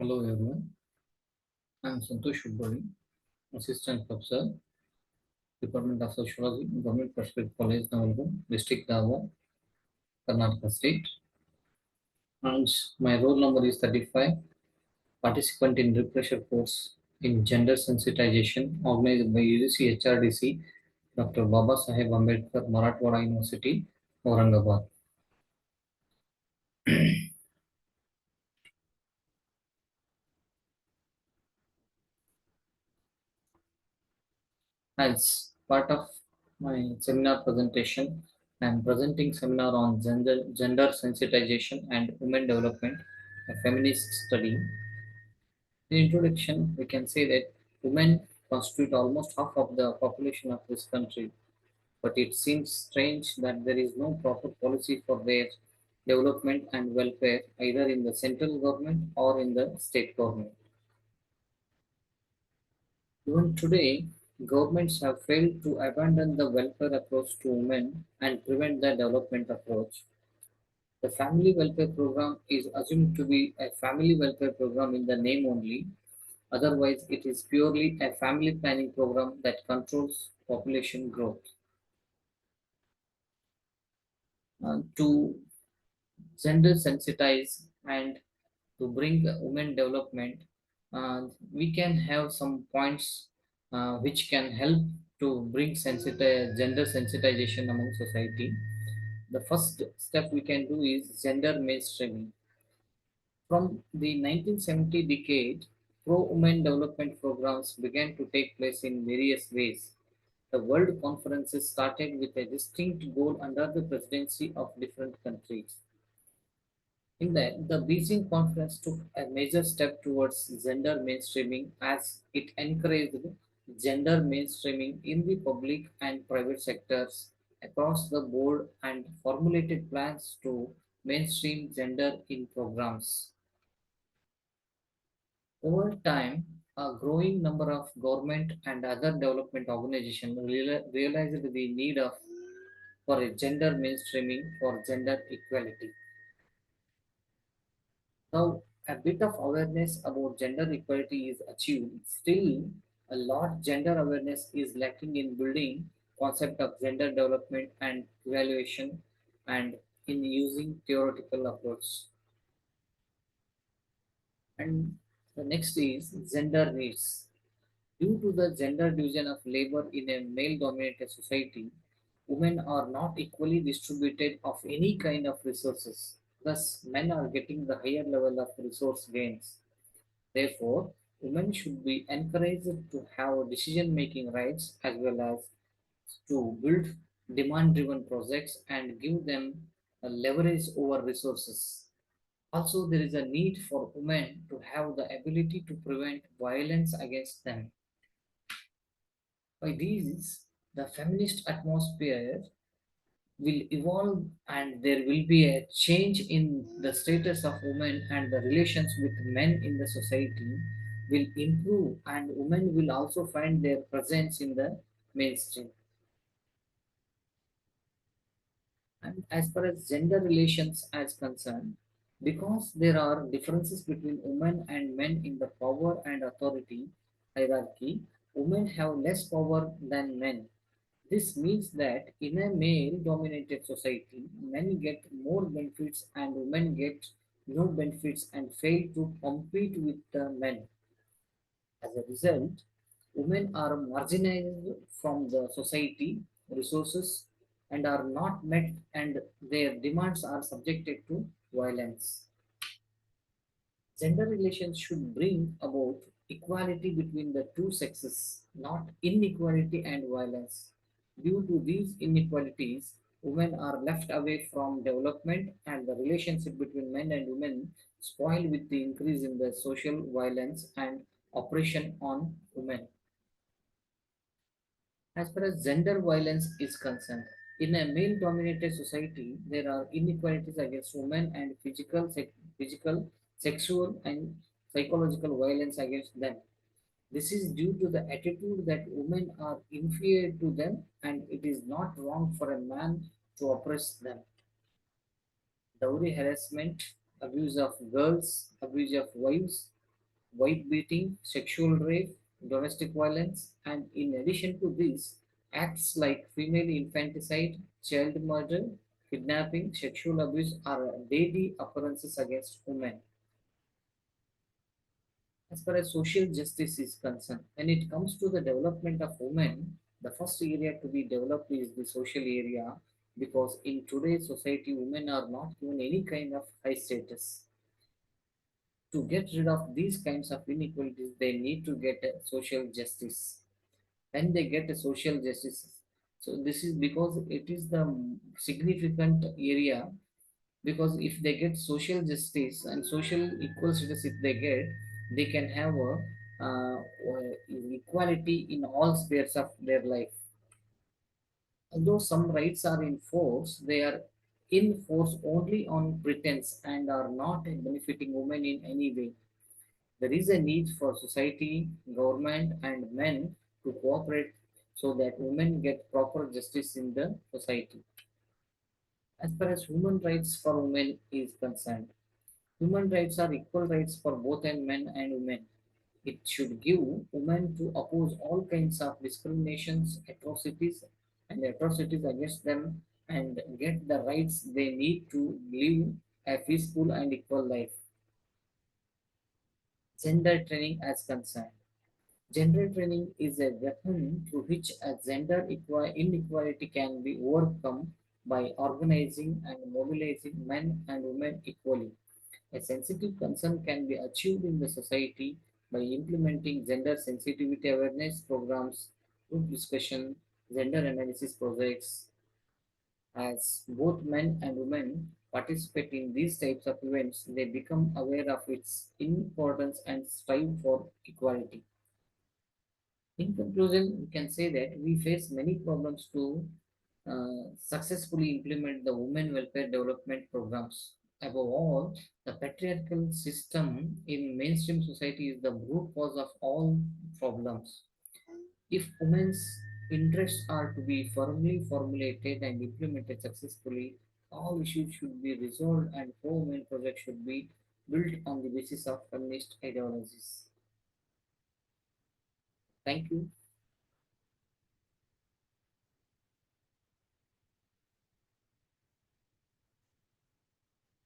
Hello everyone, I am Santosh Shubhari, Assistant Professor, Department of Sociology, Government Perspective College, Navalgam, District Dava, Karnataka State. And my roll number is 35, participant in refresher course in gender sensitization organized by UGC HRDC, Dr. Baba Saheb Ambedkar, Marathwada University, Aurangabad. As part of my seminar presentation, I am presenting seminar on gender sensitization and women development, a feminist study. In introduction, we can say that women constitute almost half of the population of this country, but it seems strange that there is no proper policy for their development and welfare either in the central government or in the state government. Even today, governments have failed to abandon the welfare approach to women and prevent the development approach. The family welfare program is assumed to be a family welfare program in the name only. Otherwise, it is purely a family planning program that controls population growth. To gender sensitize and to bring women development, we can have some points which can help to bring gender sensitization among society. The first step we can do is gender mainstreaming. From the 1970 decade, pro-women development programs began to take place in various ways. The World Conferences started with a distinct goal under the presidency of different countries. In that, the Beijing Conference took a major step towards gender mainstreaming as it encouraged gender mainstreaming in the public and private sectors across the board and formulated plans to mainstream gender in programs. Over time, a growing number of government and other development organizations realized the need for a gender mainstreaming for gender equality. Now, a bit of awareness about gender equality is achieved. Still, a lot gender awareness is lacking in building concept of gender development and evaluation and in using theoretical approach. And the next is gender needs. Due to the gender division of labor in a male-dominated society, women are not equally distributed of any kind of resources. Thus, men are getting the higher level of resource gains. Therefore, women should be encouraged to have decision-making rights as well as to build demand-driven projects and give them a leverage over resources. Also, there is a need for women to have the ability to prevent violence against them. By these, the feminist atmosphere will evolve and there will be a change in the status of women and the relations with men in the society will improve and women will also find their presence in the mainstream. And as far as gender relations as concerned, because there are differences between women and men in the power and authority hierarchy, women have less power than men. This means that in a male dominated society, men get more benefits and women get no benefits and fail to compete with the men. As a result, women are marginalized from the society resources and are not met and their demands are subjected to violence. Gender relations should bring about equality between the two sexes, not inequality and violence. Due to these inequalities, women are left away from development and the relationship between men and women spoil with the increase in the social violence and oppression on women. As far as gender violence is concerned, in a male dominated society, there are inequalities against women and physical, sexual, and psychological violence against them. This is due to the attitude that women are inferior to them and it is not wrong for a man to oppress them. Dowry harassment, abuse of girls, abuse of wives, wife beating, sexual rape, domestic violence, and in addition to this, acts like female infanticide, child murder, kidnapping, sexual abuse are daily occurrences against women. As far as social justice is concerned, when it comes to the development of women, the first area to be developed is the social area because in today's society, women are not given any kind of high status. To get rid of these kinds of inequalities, they need to get a social justice. When they get a social justice, so this is because it is the significant area because if they get social justice and social equal status if they get they can have a equality in all spheres of their life. Although some rights are in force, they are in force only on pretense and are not benefiting women in any way. There is a need for society, government, and men to cooperate so that women get proper justice in the society. As far as human rights for women is concerned, human rights are equal rights for both and men and women. It should give women to oppose all kinds of discriminations, atrocities against them, and get the rights they need to live a peaceful and equal life. Gender training as concerned. Gender training is a weapon through which a inequality can be overcome by organizing and mobilizing men and women equally. A sensitive concern can be achieved in the society by implementing gender sensitivity awareness programs, group discussion, gender analysis projects. As both men and women participate in these types of events, they become aware of its importance and strive for equality. In conclusion, we can say that we face many problems to successfully implement the women welfare development programs. Above all, the patriarchal system in mainstream society is the root cause of all problems. If women's interests are to be firmly formulated and implemented successfully, all issues should be resolved and pro-women projects should be built on the basis of feminist ideologies. Thank you.